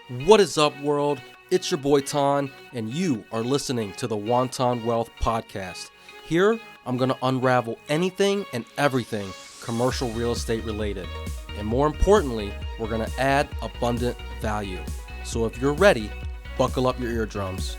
What is up, world? It's your boy Ton, and you are listening to the Wonton Wealth Podcast. Here, I'm going to unravel anything and everything commercial real estate related. And more importantly, we're going to add abundant value. So if you're ready, buckle up your eardrums.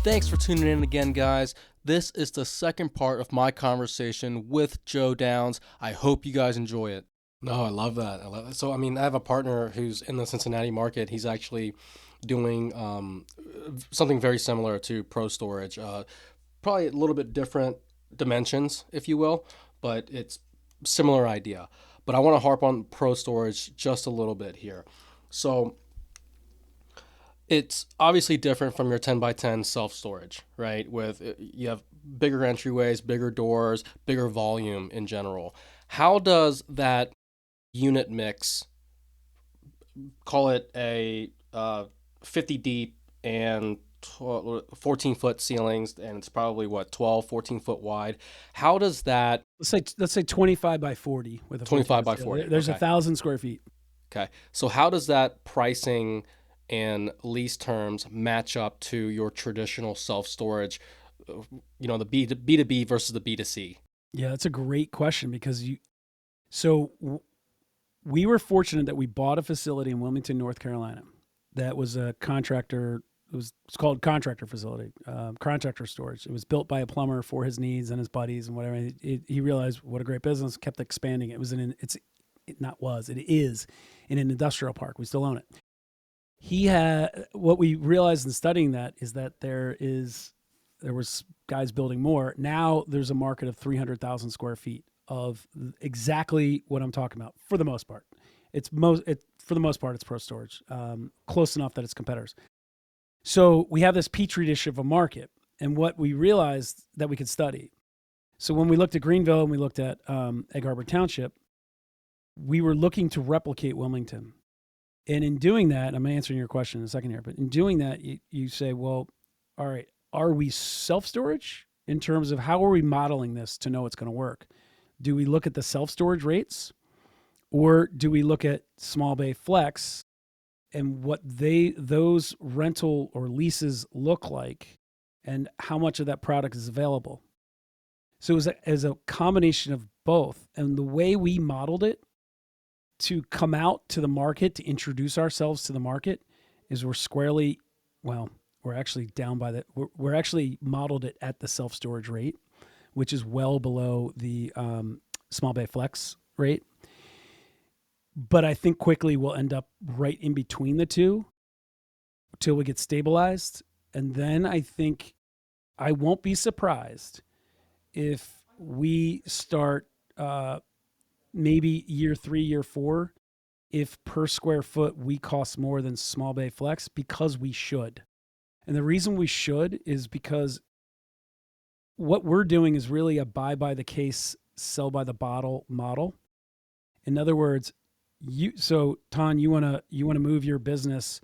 Thanks for tuning in again, guys. This is the second part of my conversation with Joe Downs. I hope you guys enjoy it. No, I love that. So, I have a partner who's in the Cincinnati market. He's actually doing something very similar to Pro Storage. Probably a little bit different dimensions, if you will, but it's similar idea. But I want to harp on Pro Storage just a little bit here. So it's obviously different from your 10 by 10 self-storage, right? You have bigger entryways, bigger doors, bigger volume in general. How does that unit mix, call it a 50 deep and 14 foot ceilings, and it's probably 12, 14 foot wide. How does that? Let's say 25 by 40 with a 25 by 40. There's 1,000 square feet. Okay. So how does that pricing and lease terms match up to your traditional self-storage, the B2B versus the B2C? Yeah, that's a great question because we were fortunate that we bought a facility in Wilmington, North Carolina. That was a contractor. It's called contractor facility, contractor storage. It was built by a plumber for his needs and his buddies and whatever. He realized what a great business, kept expanding. It is in an industrial park. We still own it. What we realized in studying that is that there was guys building more. Now there's a market of 300,000 square feet of exactly what I'm talking about. For the most part, it's Pro Storage, close enough that it's competitors. So we have this petri dish of a market, and what we realized that we could study. So when we looked at Greenville and we looked at Egg Harbor Township, we were looking to replicate Wilmington. And in doing that, I'm answering your question in a second here, but in doing that, you say, well, all right, are we self-storage in terms of how are we modeling this to know it's going to work? Do we look at the self-storage rates, or do we look at small bay flex and what those rental or leases look like and how much of that product is available? So it was as a combination of both. And the way we modeled it to come out to the market, to introduce ourselves to the market, is we're actually modeled it at the self-storage rate, which is well below the small bay flex rate. But I think quickly we'll end up right in between the two till we get stabilized. And then I think I won't be surprised if we start maybe year 3, year 4, if per square foot we cost more than small bay flex, because we should. And the reason we should is because what we're doing is really a buy by the case, sell by the bottle model. In other words, Ton, you want to move your business.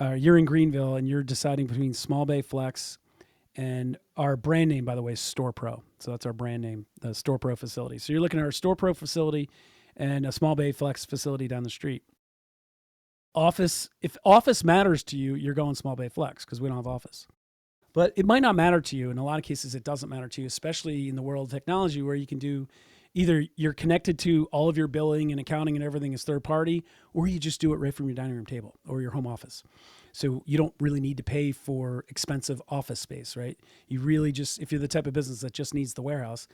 You're in Greenville and you're deciding between small bay flex and our brand name, by the way, is StorePro. So that's our brand name, the StorePro facility. So you're looking at our StorePro facility and a small bay flex facility down the street. If office matters to you, you're going small bay flex because we don't have office. But it might not matter to you. In a lot of cases, it doesn't matter to you, especially in the world of technology where you can do either you're connected to all of your billing and accounting and everything is third party, or you just do it right from your dining room table or your home office. So you don't really need to pay for expensive office space, right? You really just, if you're the type of business that just needs the warehouse,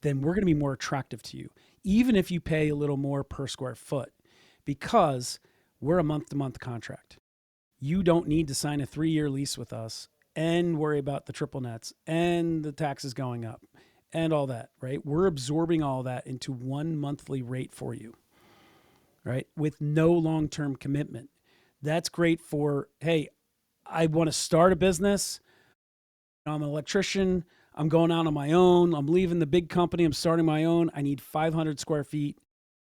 then we're going to be more attractive to you, even if you pay a little more per square foot, because we're a month-to-month contract. You don't need to sign a 3-year lease with us and worry about the triple nets and the taxes going up and all that, right? We're absorbing all that into one monthly rate for you, right? With no long-term commitment. That's great for, hey, I want to start a business. I'm an electrician. I'm going out on my own. I'm leaving the big company. I'm starting my own. I need 500 square feet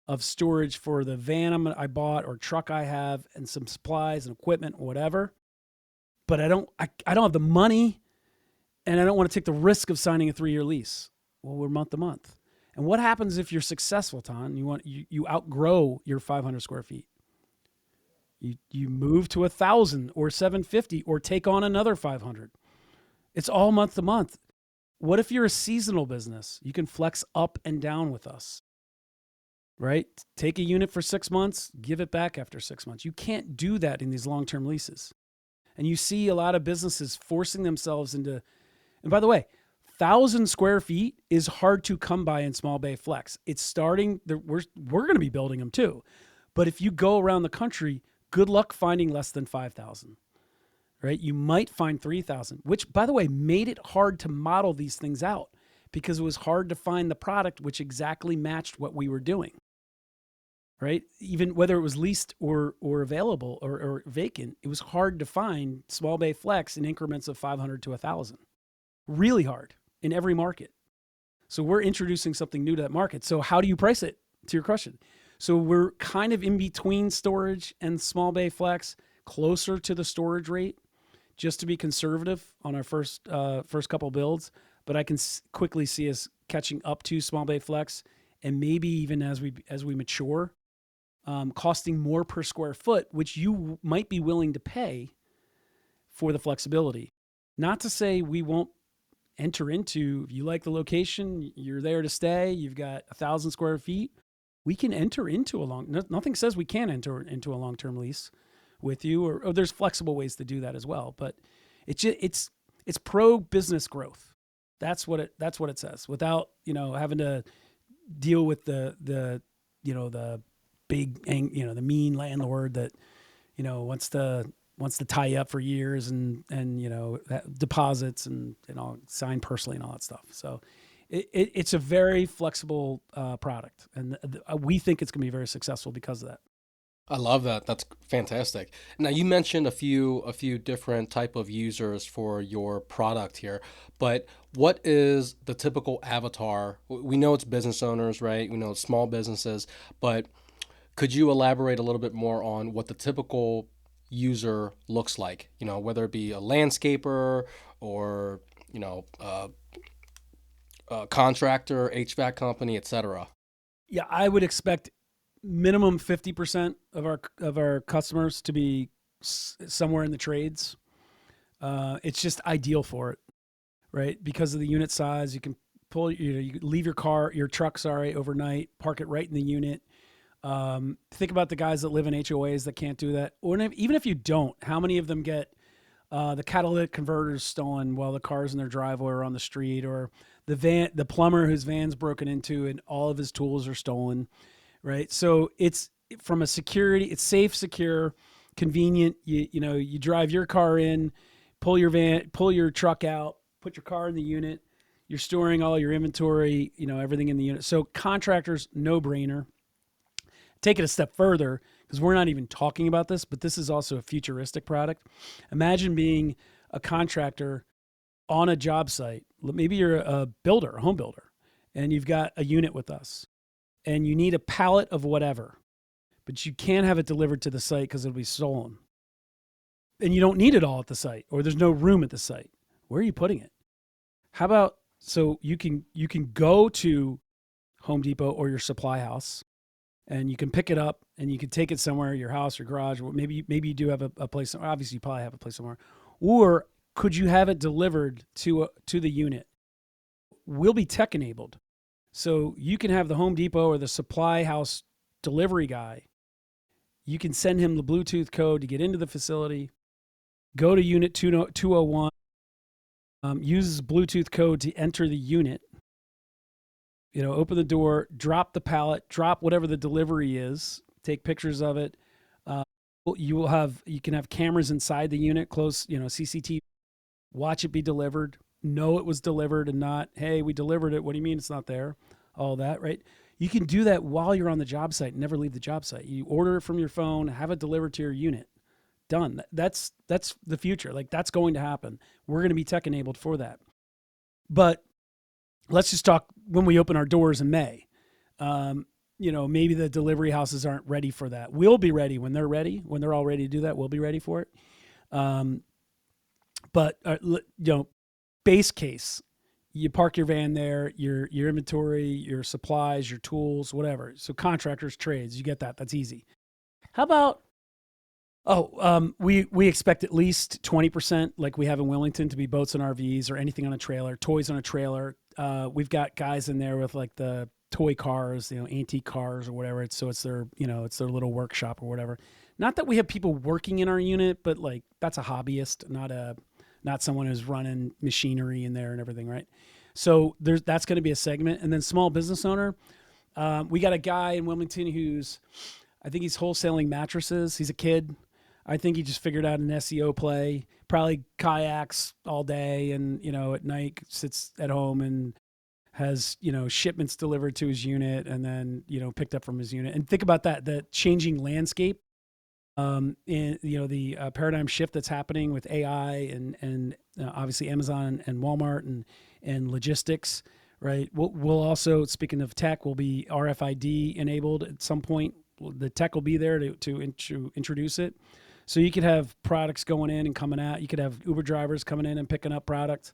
of storage for the van I bought or truck I have and some supplies and equipment, whatever. But I don't have the money and I don't want to take the risk of signing a 3-year lease. Well, we're month to month. And what happens if you're successful, Ton? You outgrow your 500 square feet. You move to 1,000 or 750 or take on another 500. It's all month to month. What if you're a seasonal business? You can flex up and down with us, right? Take a unit for 6 months, give it back after 6 months. You can't do that in these long-term leases. And you see a lot of businesses forcing themselves into, and by the way, 1,000 square feet is hard to come by in small bay flex. It's starting, we're going to be building them too. But if you go around the country, good luck finding less than 5,000, right? You might find 3,000, which by the way, made it hard to model these things out because it was hard to find the product which exactly matched what we were doing, right? Even whether it was leased or available or vacant, it was hard to find small bay flex in increments of 500 to 1,000. Really hard in every market. So we're introducing something new to that market. So how do you price it, to your question? So we're kind of in between storage and small bay flex, closer to the storage rate, just to be conservative on our first couple builds. But I can quickly see us catching up to small bay flex, and maybe even as we mature, costing more per square foot, which you might be willing to pay for the flexibility. Not to say we won't enter into, if you like the location, you're there to stay, you've got 1,000 square feet, we can enter into nothing says we can't enter into a long-term lease with you, or there's flexible ways to do that as well. But it's pro business growth. That's what it says, without, having to deal with the big, the mean landlord that, wants to tie you up for years and deposits and all, sign personally and all that stuff. So it's a very flexible product, and we think it's going to be very successful because of that. I love that. That's fantastic. Now you mentioned a few different type of users for your product here, but what is the typical avatar? We know it's business owners, right? We know it's small businesses, but could you elaborate a little bit more on what the typical user looks like? Whether it be a landscaper or a contractor, HVAC company, etc. Yeah, I would expect minimum 50% of our customers to be somewhere in the trades. It's just ideal for it, right? Because of the unit size, you can pull, you leave your truck, overnight, park it right in the unit. Think about the guys that live in HOAs that can't do that. Or even if you don't, how many of them get the catalytic converters stolen while the car's in their driveway or on the street, or the plumber whose van's broken into and all of his tools are stolen, right? So it's, from a security, it's safe, secure, convenient. You drive your car in, pull your truck out, put your car in the unit. You're storing all your inventory, everything in the unit. So contractors, no brainer. Take it a step further, because we're not even talking about this, but this is also a futuristic product. Imagine being a contractor on a job site. Maybe you're a builder, a home builder, and you've got a unit with us, and you need a pallet of whatever, but you can't have it delivered to the site because it'll be stolen. And you don't need it all at the site, or there's no room at the site. Where are you putting it? How about, so you can go to Home Depot or your supply house, and you can pick it up and you can take it somewhere, your house or garage, or maybe you do have a place. Obviously, you probably have a place somewhere. Or could you have it delivered to the unit? We'll be tech enabled. So you can have the Home Depot or the supply house delivery guy. You can send him the Bluetooth code to get into the facility, go to unit 201, uses Bluetooth code to enter the unit, open the door, drop the pallet, drop whatever the delivery is, take pictures of it. You can have cameras inside the unit, close, CCTV, watch it be delivered, know it was delivered and not, hey, we delivered it. What do you mean it's not there? All that, right? You can do that while you're on the job site, never leave the job site. You order it from your phone, have it delivered to your unit. Done. That's the future. Like, that's going to happen. We're going to be tech enabled for that. But let's just talk when we open our doors in May. Maybe the delivery houses aren't ready for that. We'll be ready when they're ready. When they're all ready to do that, we'll be ready for it. But base case, you park your van there, your inventory, your supplies, your tools, whatever. So contractors, trades, you get that. That's easy. How about we expect at least 20%, like we have in Wellington, to be boats and RVs or anything on a trailer, toys on a trailer. We've got guys in there with like the toy cars, antique cars or whatever. It's their, it's their little workshop or whatever. Not that we have people working in our unit, but like that's a hobbyist, not someone who's running machinery in there and everything, right? So that's going to be a segment. And then small business owner. We got a guy in Wilmington I think he's wholesaling mattresses. He's a kid. I think he just figured out an SEO play, probably kayaks all day and, at night sits at home and has, shipments delivered to his unit and then, picked up from his unit. And think about that, the changing landscape, in, the paradigm shift that's happening with AI and obviously Amazon and Walmart and logistics, right? We'll also, speaking of tech, will be RFID enabled at some point. The tech will be there to introduce it. So you could have products going in and coming out. You could have Uber drivers coming in and picking up products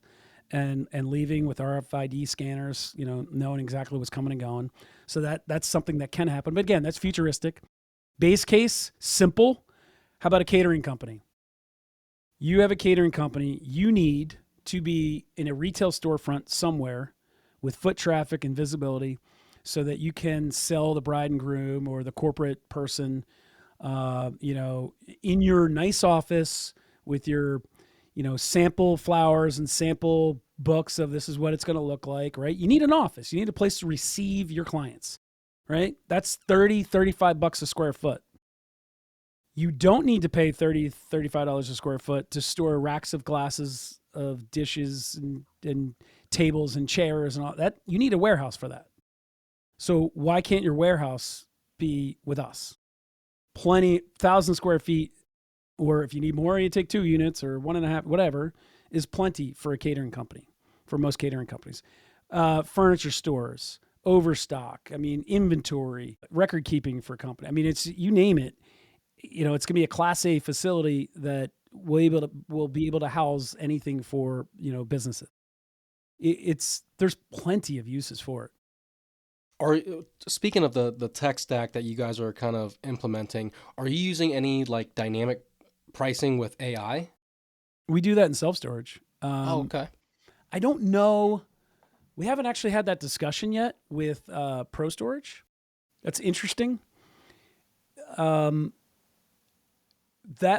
and leaving with RFID scanners, knowing exactly what's coming and going. So that's something that can happen. But again, that's futuristic. Base case, simple. How about a catering company? You have a catering company. You need to be in a retail storefront somewhere with foot traffic and visibility so that you can sell the bride and groom or the corporate person, in your nice office with your, sample flowers and sample books of this is what it's going to look like, right? You need an office. You need a place to receive your clients, right? That's $35 a square foot. You don't need to pay $35 a square foot to store racks of glasses, of dishes and tables and chairs and all that. You need a warehouse for that. So why can't your warehouse be with us? Plenty, 1,000 square feet, or if you need more, you take 2 units or 1.5, whatever, is plenty for a catering company, for most catering companies. Furniture stores, overstock, inventory, record keeping for a company. It's, you name it, it's going to be a Class A facility that will be able to house anything for, businesses. There's plenty of uses for it. Speaking of the tech stack that you guys are kind of implementing, are you using any like dynamic pricing with AI? We do that in self-storage. Okay. I don't know. We haven't actually had that discussion yet with Pro Storage. That's interesting. That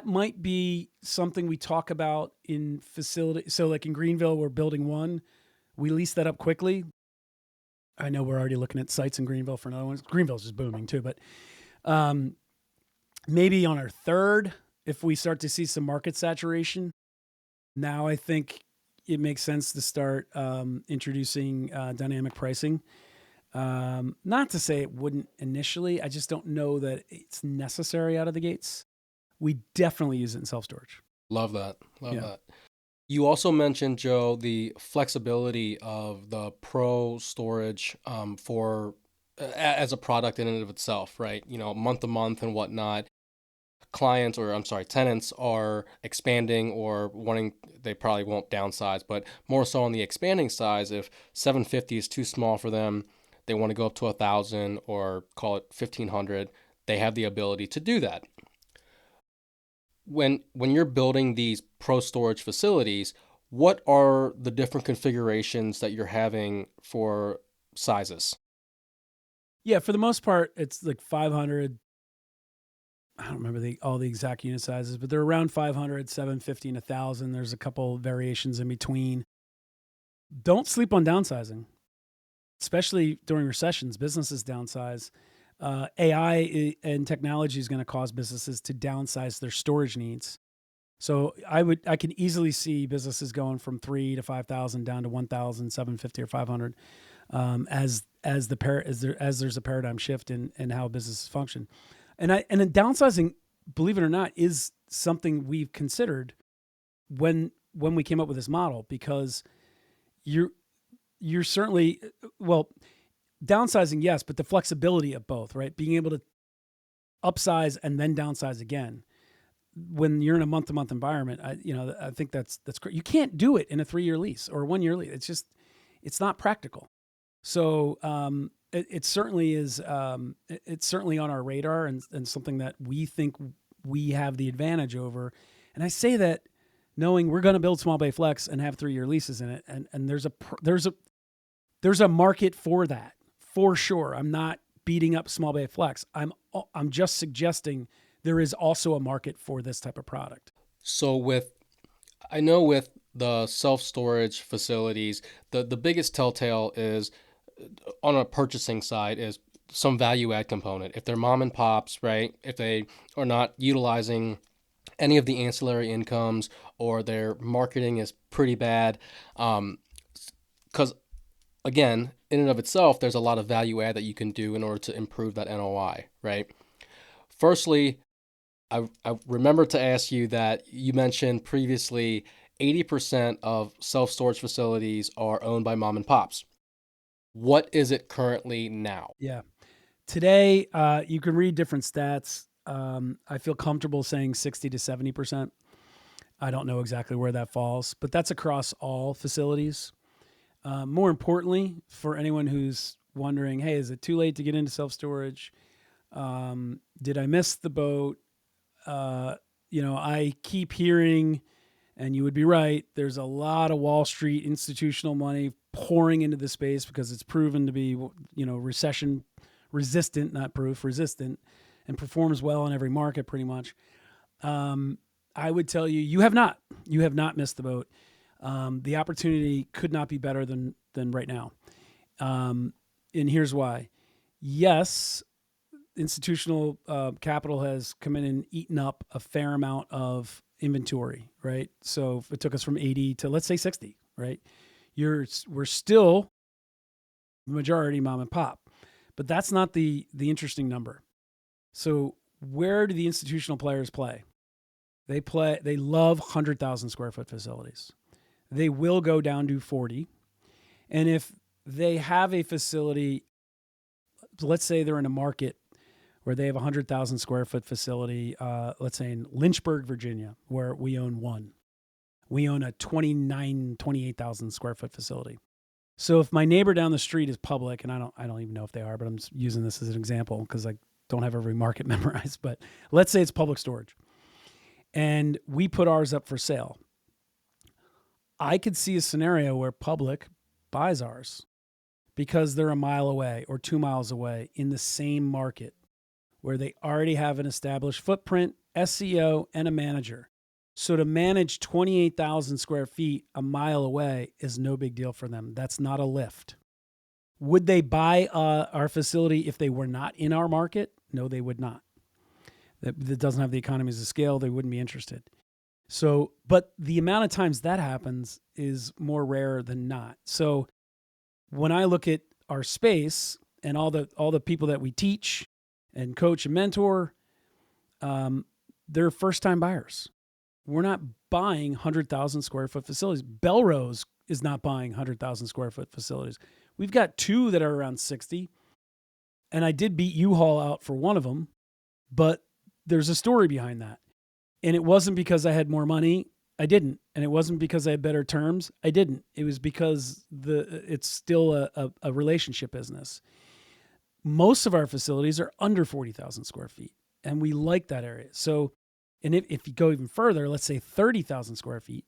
might be something we talk about in facility. So like in Greenville, we're building one. We lease that up quickly. I know we're already looking at sites in Greenville for another one. Greenville's just booming too, but maybe on our third, if we start to see some market saturation, now I think it makes sense to start introducing dynamic pricing. Not to say it wouldn't initially. I just don't know that it's necessary out of the gates. We definitely use it in self-storage. Love that. Love that. You also mentioned, Joe, the flexibility of the Pro storage for as a product in and of itself, right? Month to month and whatnot. Tenants are expanding or wanting, they probably won't downsize, but more so on the expanding size. If 750 is too small for them, they want to go up to 1,000 or call it 1,500, they have the ability to do that. When you're building these Pro storage facilities, what are the different configurations that you're having for sizes? Yeah, for the most part, it's like 500. I don't remember all the exact unit sizes, but they're around 500, 750, and 1,000. There's a couple variations in between. Don't sleep on downsizing, especially during recessions. Businesses downsize. AI and technology is going to cause businesses to downsize their storage needs. So I can easily see businesses going from 3 to 5,000 down to 1,000, 750 or 500, as there's a paradigm shift in how businesses function. And then downsizing, believe it or not, is something we've considered when we came up with this model, because you're certainly, well, downsizing, yes, but the flexibility of both, right? Being able to upsize and then downsize again when you're in a month-to-month environment. I think that's great. You can't do it in a 3-year lease or a 1-year lease. it's not practical. So it certainly is. It's certainly on our radar and something that we think we have the advantage over. And I say that knowing we're going to build small bay flex and have 3-year leases in it, and there's a market for that for sure. I'm not beating up small bay flex. I'm just suggesting there is also a market for this type of product. So I know with the self-storage facilities, the biggest telltale is on a purchasing side is some value add component. If they're mom and pops, right? If they are not utilizing any of the ancillary incomes or their marketing is pretty bad, because again, in and of itself, there's a lot of value add that you can do in order to improve that NOI, right? Firstly, I remember to ask you that you mentioned previously 80% of self-storage facilities are owned by mom and pops. What is it currently now? Yeah. Today, you can read different stats. I feel comfortable saying 60 to 70%. I don't know exactly where that falls, but that's across all facilities. More importantly, for anyone who's wondering, hey, is it too late to get into self-storage? Did I miss the boat? I keep hearing, and you would be right, there's a lot of Wall Street institutional money pouring into the space because it's proven to be, recession resistant, not proof, resistant, and performs well in every market pretty much. I would tell you, you have not missed the boat. The opportunity could not be better than right now. And here's why. Yes, institutional capital has come in and eaten up a fair amount of inventory, right? So if it took us from 80 to let's say 60, right? We're still the majority mom and pop, but that's not the interesting number. So where do the institutional players play? They love 100,000 square foot facilities. They will go down to 40. And if they have a facility, let's say they're in a market where they have a 100,000 square foot facility, let's say in Lynchburg, Virginia, where we own one. We own a 28,000 square foot facility. So if my neighbor down the street is public, and I don't even know if they are, but I'm just using this as an example because I don't have every market memorized, but let's say it's public storage. And we put ours up for sale. I could see a scenario where public buys ours because they're a mile away or 2 miles away in the same market where they already have an established footprint, SEO, and a manager. So to manage 28,000 square feet a mile away is no big deal for them. That's not a lift. Would they buy our facility if they were not in our market? No, they would not. That doesn't have the economies of scale. They wouldn't be interested. So, but the amount of times that happens is more rare than not. So when I look at our space and all the people that we teach and coach and mentor, they're first-time buyers. We're not buying 100,000 square foot facilities. Belrose is not buying 100,000 square foot facilities. We've got two that are around 60, and I did beat U-Haul out for one of them, but there's a story behind that. And it wasn't because I had more money. I didn't. And it wasn't because I had better terms. I didn't. It was because it's still a relationship business. Most of our facilities are under 40,000 square feet, and we like that area. So, and if you go even further, let's say 30,000 square feet,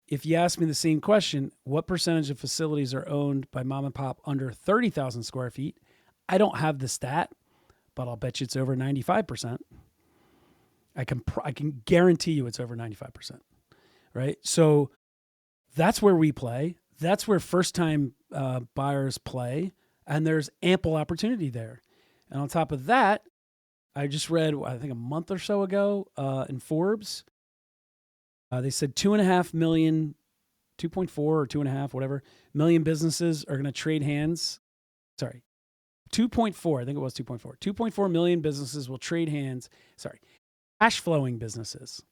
if you ask me the same question, what percentage of facilities are owned by mom and pop under 30,000 square feet? I don't have the stat, but I'll bet you it's over 95%. I can guarantee you it's over 95%, right? So that's where we play. That's where first-time buyers play, and there's ample opportunity there. And on top of that, I just read, I think a month or so ago in Forbes, they said 2.5 million, 2.4 or 2.5, whatever, million businesses are going to trade hands. Sorry, 2.4, I think it was 2.4. 2.4 million businesses will trade hands. Sorry, cash flowing businesses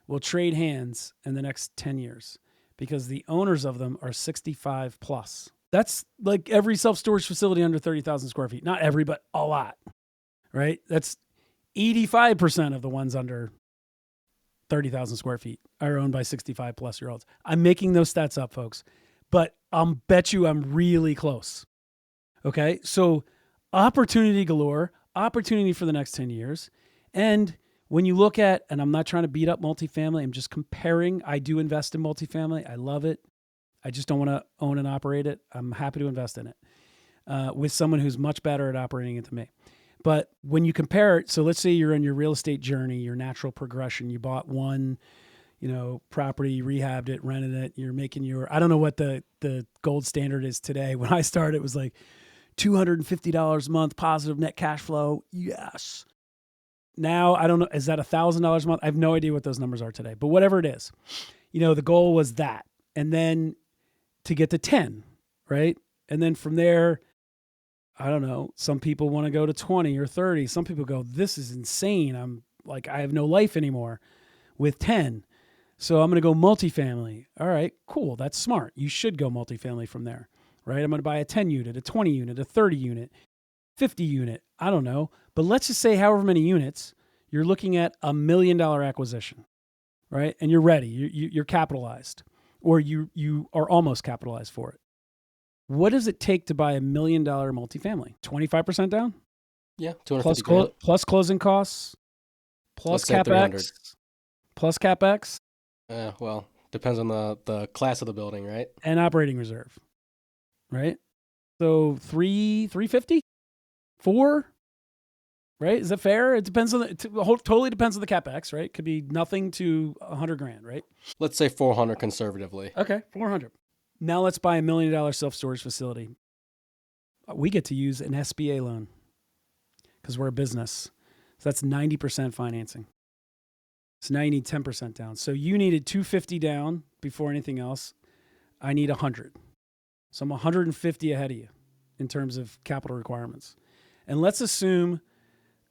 will trade hands in the next 10 years because the owners of them are 65 plus. That's like every self-storage facility under 30,000 square feet. Not every, but a lot, right? That's 85% of the ones under 30,000 square feet are owned by 65 plus year olds. I'm making those stats up, folks, but I'll bet you I'm really close. Okay. So opportunity galore, opportunity for the next 10 years. And when you look at, and I'm not trying to beat up multifamily, I'm just comparing. I do invest in multifamily. I love it. I just don't want to own and operate it. I'm happy to invest in it with someone who's much better at operating it than me. But when you compare it, so let's say you're in your real estate journey, your natural progression, you bought one, property, you rehabbed it, rented it, you're making I don't know what the gold standard is today. When I started, it was like $250 a month positive net cash flow. Yes. Now, I don't know, is that $1,000 a month? I have no idea what those numbers are today, but whatever it is, the goal was that. And then to get to 10, right? And then from there, I don't know, some people want to go to 20 or 30. Some people go, this is insane. I'm like, I have no life anymore with 10. So I'm going to go multifamily. All right, cool. That's smart. You should go multifamily from there, right? I'm going to buy a 10 unit, a 20 unit, a 30 unit, 50 unit. I don't know. But let's just say however many units, you're looking at $1 million acquisition, right? And you're ready. You're capitalized, or you are almost capitalized for it. What does it take to buy $1 million multifamily? 25% down? Yeah, 250 plus closing costs, plus CapEx, plus CapEx. Well, depends on the class of the building, right? And operating reserve, right? So 350, 4, right? Is that fair? It depends on totally depends on the CapEx, right? Could be nothing to $100,000, right? Let's say 400 conservatively. Okay, 400. Now let's buy $1 million self-storage facility. We get to use an SBA loan because we're a business. So that's 90% financing. So now you need 10% down. So you needed 250 down before anything else. I need 100. So I'm 150 ahead of you in terms of capital requirements. And let's assume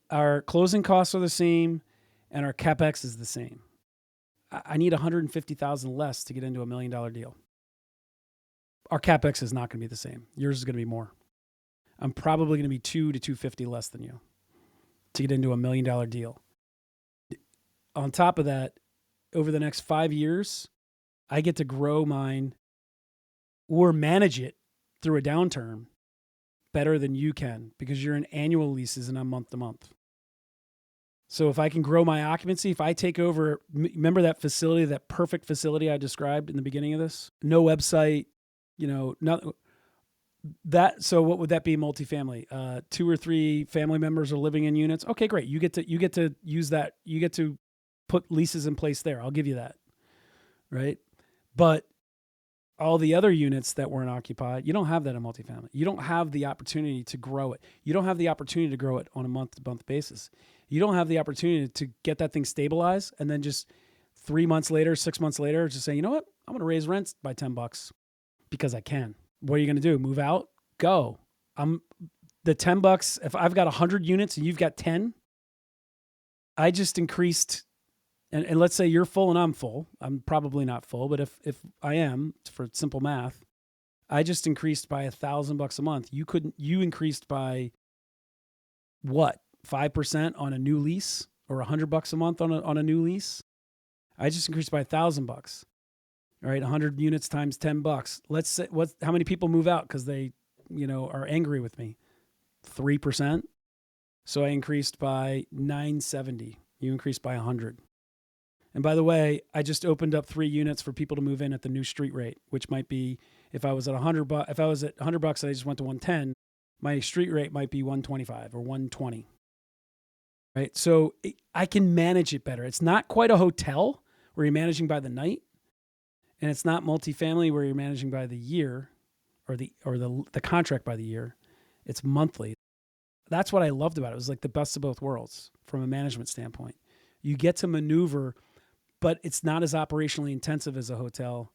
our closing costs are the same and our CapEx is the same. I need 150,000 less to get into $1 million deal. Our CapEx is not going to be the same. Yours is going to be more. I'm probably going to be 2 to 250 less than you to get into $1 million deal. On top of that, over the next 5 years, I get to grow mine or manage it through a downturn better than you can because you're in annual leases and I'm month to month. So if I can grow my occupancy, if I take over, remember that facility, that perfect facility I described in the beginning of this? No website, not that. So what would that be? Multifamily, 2 or 3 family members are living in units. Okay, great. You get to use that. You get to put leases in place there. I'll give you that. Right. But all the other units that weren't occupied, you don't have that in multifamily. You don't have the opportunity to grow it. You don't have the opportunity to grow it on a month-to-month basis. You don't have the opportunity to get that thing stabilized and then just 3 months later, 6 months later, just say, you know what? I'm going to raise rents by $10 because I can. What are you going to do? Move out? Go. The $10. If I've got 100 units and you've got 10, I just increased. And let's say you're full and I'm full. I'm probably not full, but if I am, for simple math, I just increased by $1,000 a month. You increased by what? 5% on a new lease, or $100 a month on a new lease. I just increased by $1,000. All right, 100 units times $10. Let's say how many people move out because they, are angry with me? 3%. So I increased by 970. You increased by 100. And by the way, I just opened up 3 units for people to move in at the new street rate, which might be, if I was at $100, if I was at $100 and I just went to 110, my street rate might be 125 or 120. Right? So I can manage it better. It's not quite a hotel where you're managing by the night, and it's not multifamily where you're managing by the year or the contract by the year. It's monthly. That's what I loved about it. It was like the best of both worlds from a management standpoint. You get to maneuver, but it's not as operationally intensive as a hotel,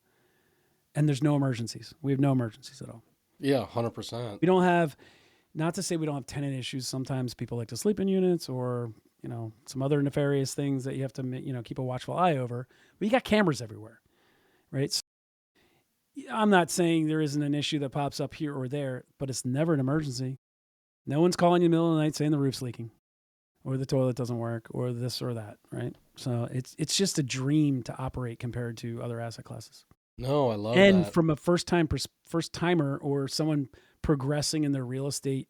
and there's no emergencies. We have no emergencies at all. Yeah, 100%. We don't have, not to say we don't have tenant issues. Sometimes people like to sleep in units or, some other nefarious things that you have to, keep a watchful eye over. But you got cameras everywhere, right? So I'm not saying there isn't an issue that pops up here or there, but it's never an emergency. No one's calling you in the middle of the night saying the roof's leaking, or the toilet doesn't work, or this or that, right? So it's just a dream to operate compared to other asset classes. No, I love And that. from a first timer or someone progressing in their real estate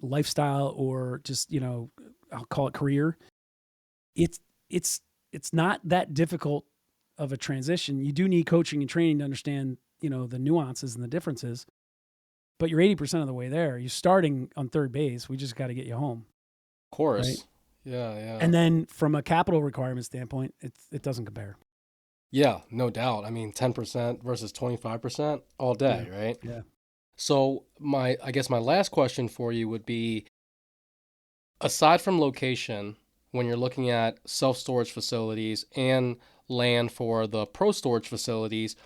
lifestyle, or just, I'll call it career, it's it's it's not that difficult of a transition. You do need coaching and training to understand, the nuances and the differences, but you're 80% of the way there. You're starting on third base. We just got to get you home, Of right? course. Yeah, yeah. And then from a capital requirement standpoint, it doesn't compare. Yeah, no doubt. I mean, 10% versus 25% all Yeah. day, right? Yeah. So I guess my last question for you would be, aside from location, when you're looking at self-storage facilities and land for the pro storage facilities,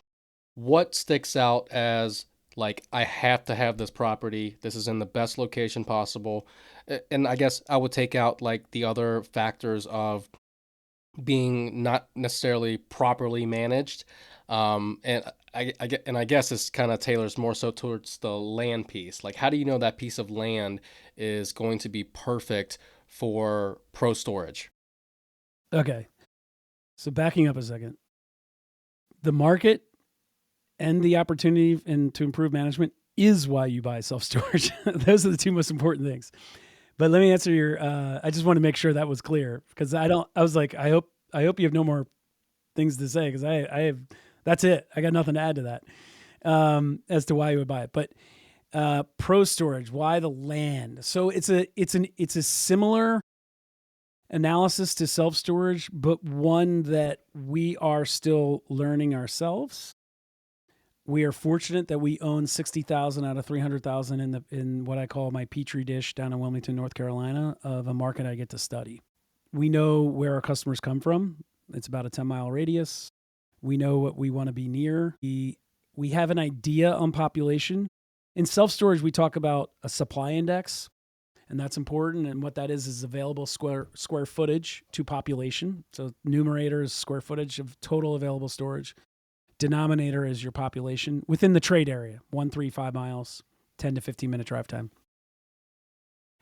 what sticks out as like, I have to have this property. This is in the best location possible. And I guess I would take out like the other factors of being not necessarily properly managed. And I guess this kind of tailors more so towards the land piece. Like, how do you know that piece of land is going to be perfect for pro storage? Okay. So backing up a second, the market and the opportunity and to improve management is why you buy self storage. Those are the two most important things. But let me answer your. I just want to make sure that was clear, because I don't. I was like, I hope you have no more things to say, because I have. That's it. I got nothing to add to that, as to why you would buy it. But pro storage, why the land? So it's a similar analysis to self storage, but one that we are still learning ourselves. We are fortunate that we own 60,000 out of 300,000 in what I call my petri dish down in Wilmington, North Carolina, of a market I get to study. We know where our customers come from. It's about a 10-mile radius. We know what we want to be near. We have an idea on population. In self-storage, we talk about a supply index, and that's important. And what that is available square footage to population. So numerator is square footage of total available storage. Denominator is your population within the trade area, 1, 3, 5 miles, 10 to 15-minute drive time.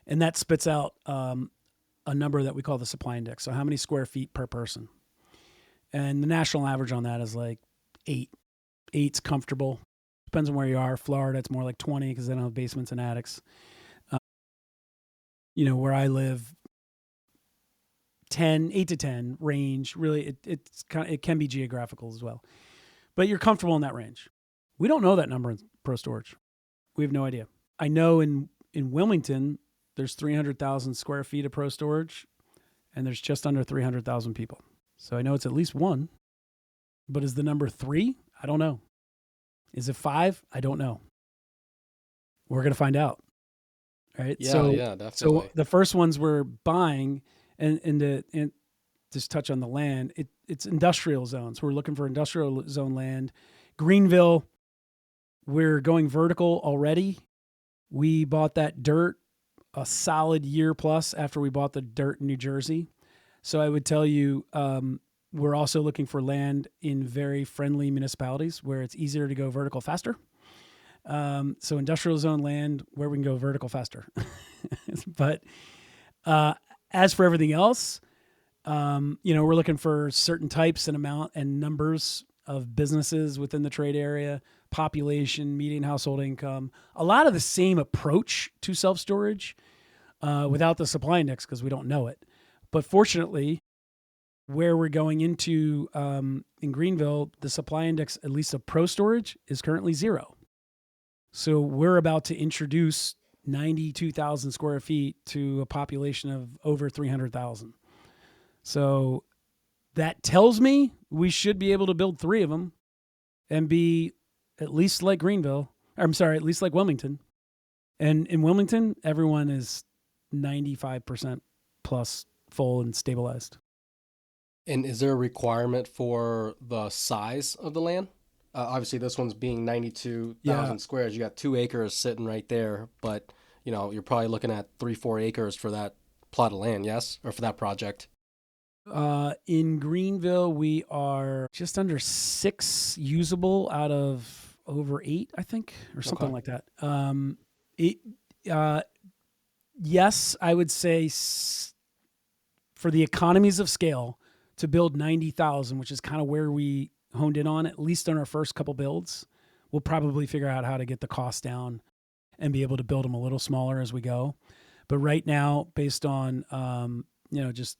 And that spits out a number that we call the supply index. So how many square feet per person? And the national average on that is like 8. 8's comfortable. Depends on where you are. Florida, it's more like 20, because they don't have basements and attics. Where I live, 8 to 10 range. Really, it can be geographical as well. But you're comfortable in that range. We don't know that number in pro storage. We have no idea. I know in Wilmington, there's 300,000 square feet of pro storage, and there's just under 300,000 people. So I know it's at least one. But is the number 3? I don't know. Is it 5? I don't know. We're going to find out. Right. Yeah, So yeah, so definitely. the first ones we're buying, and just touch on the land, it's industrial zones. We're looking for industrial zone land. Greenville, we're going vertical already. We bought that dirt a solid year plus after we bought the dirt in New Jersey. So I would tell you, we're also looking for land in very friendly municipalities where it's easier to go vertical faster. So industrial zone land where we can go vertical faster. But as for everything else, we're looking for certain types and amount and numbers of businesses within the trade area, population, median household income, a lot of the same approach to self-storage, without the supply index, because we don't know it. But fortunately, where we're going into, in Greenville, the supply index, at least of pro storage, is currently 0. So we're about to introduce 92,000 square feet to a population of over 300,000. So that tells me we should be able to build 3 of them and be at least like Greenville. I'm sorry, at least like Wilmington. And in Wilmington, everyone is 95% plus full and stabilized. And is there a requirement for the size of the land? Obviously, this one's being Yeah. 92,000 squares. You got 2 acres sitting right there, but you're probably looking at 3, 4 acres for that plot of land, yes, or for that project. In Greenville, we are just under 6 usable out of over 8, I think, or something Okay. like that. It, uh, yes, I would say for the economies of scale, to build 90,000, which is kind of where we honed in on, at least on our first couple builds. We'll probably figure out how to get the cost down and be able to build them a little smaller as we go. But right now, based on, just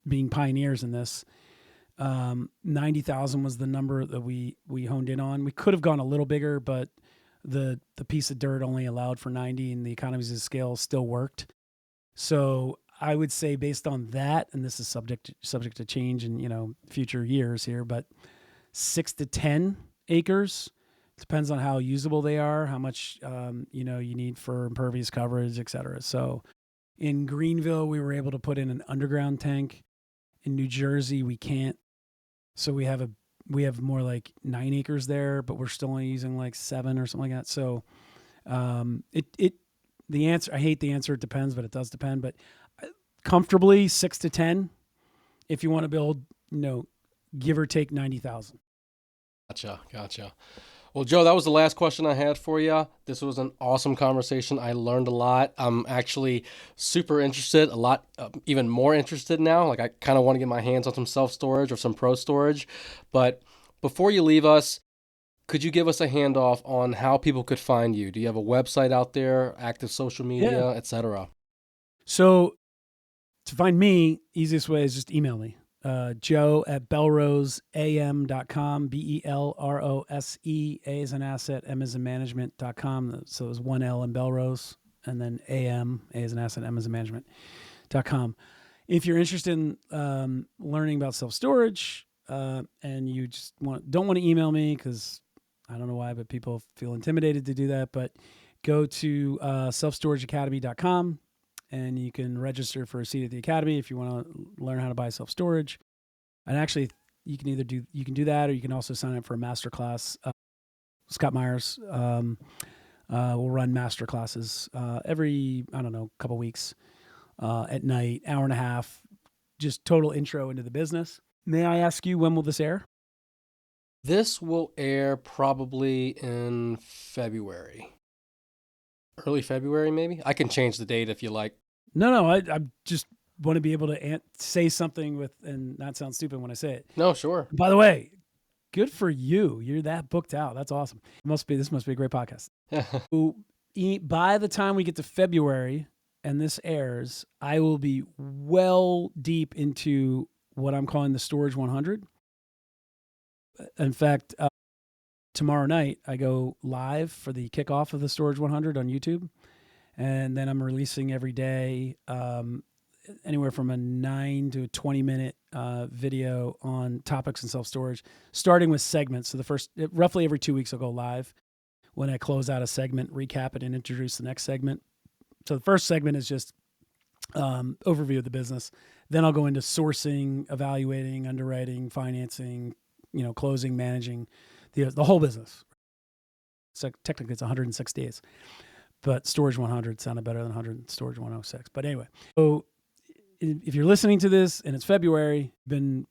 being pioneers in this, 90,000 was the number that we honed in on. We could have gone a little bigger, but the piece of dirt only allowed for 90, and the economies of scale still worked. So I would say, based on that, and this is subject to change in future years here, but 6 to 10 acres, depends on how usable they are, how much you need for impervious coverage, et cetera. So in Greenville, we were able to put in an underground tank. In New Jersey, we can't. So we have more like 9 acres there, but we're still only using like 7 or something like that. So the answer, I hate the answer, it depends, but it does depend. But comfortably 6 to 10 if you want to build, give or take 90,000. Gotcha. Well, Joe, that was the last question I had for you. This was an awesome conversation. I learned a lot. I'm actually super interested, a lot, even more interested now. Like, I kind of want to get my hands on some self-storage or some pro storage. But before you leave us, could you give us a handoff on how people could find you? Do you have a website out there, active social media, etc.? So to find me, easiest way is just email me. Joe at belroseam.com, BELROSE, A as an asset, M as in management.com. So it was 1 L in Belrose, and then AM, A as an asset, M as in management.com. If you're interested in learning about self-storage and you just don't want to email me, because I don't know why, but people feel intimidated to do that, but go to self-storage.academy.com. And you can register for a seat at the academy if you want to learn how to buy self-storage. And actually, you can do that, or you can also sign up for a master class. Scott Myers will run master classes every, couple weeks at night, hour and a half, just total intro into the business. May I ask you, when will this air? This will air probably in February. Early February, maybe? I can change the date if you like. No, I just want to be able to say something and not sound stupid when I say it. No, sure. By the way, good for you. You're that booked out. That's awesome. This must be a great podcast. By the time we get to February and this airs, I will be well deep into what I'm calling the Storage 100. In fact, tomorrow night, I go live for the kickoff of the Storage 100 on YouTube. And then I'm releasing every day anywhere from a 9 to a 20-minute video on topics in self-storage, starting with segments. So roughly every 2 weeks, I'll go live when I close out a segment, recap it, and introduce the next segment. So the first segment is just overview of the business. Then I'll go into sourcing, evaluating, underwriting, financing, closing, managing the whole business. So technically it's 106 days, but Storage 100 sounded better than 100 Storage 106. But anyway, so if you're listening to this and it's February,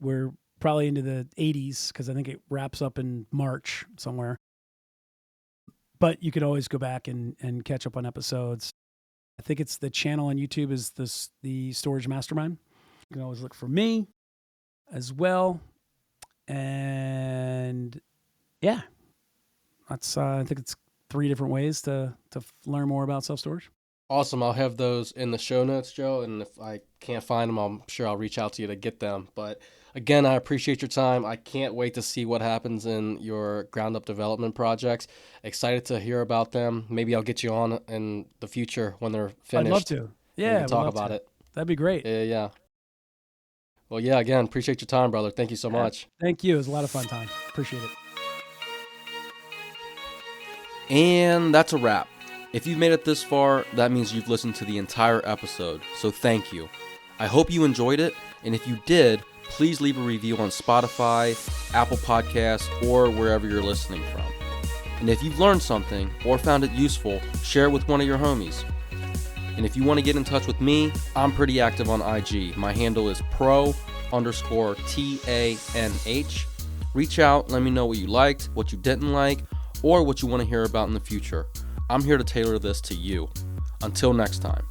we're probably into the 80s, because I think it wraps up in March somewhere. But you could always go back and catch up on episodes. I think it's the channel on YouTube is the Storage Mastermind. You can always look for me as well. And yeah, that's I think it's 3 different ways to learn more about self-storage. Awesome. I'll have those in the show notes, Joe. And if I can't find them, I'm sure I'll reach out to you to get them. But again, I appreciate your time. I can't wait to see what happens in your ground up development projects. Excited to hear about them. Maybe I'll get you on in the future when they're finished. I'd love to. Yeah. We can talk about it. That'd be great. Yeah. Well, yeah, again, appreciate your time, brother. Thank you so much. Thank you. It was a lot of fun time. Appreciate it. And that's a wrap. If you've made it this far, that means you've listened to the entire episode, so thank you. I hope you enjoyed it, and if you did, please leave a review on Spotify, Apple Podcasts, or wherever you're listening from. And if you've learned something or found it useful, share it with one of your homies. And if you want to get in touch with me, I'm pretty active on IG. My handle is pro_TANH. Reach out, let me know what you liked, what you didn't like, or what you want to hear about in the future. I'm here to tailor this to you. Until next time.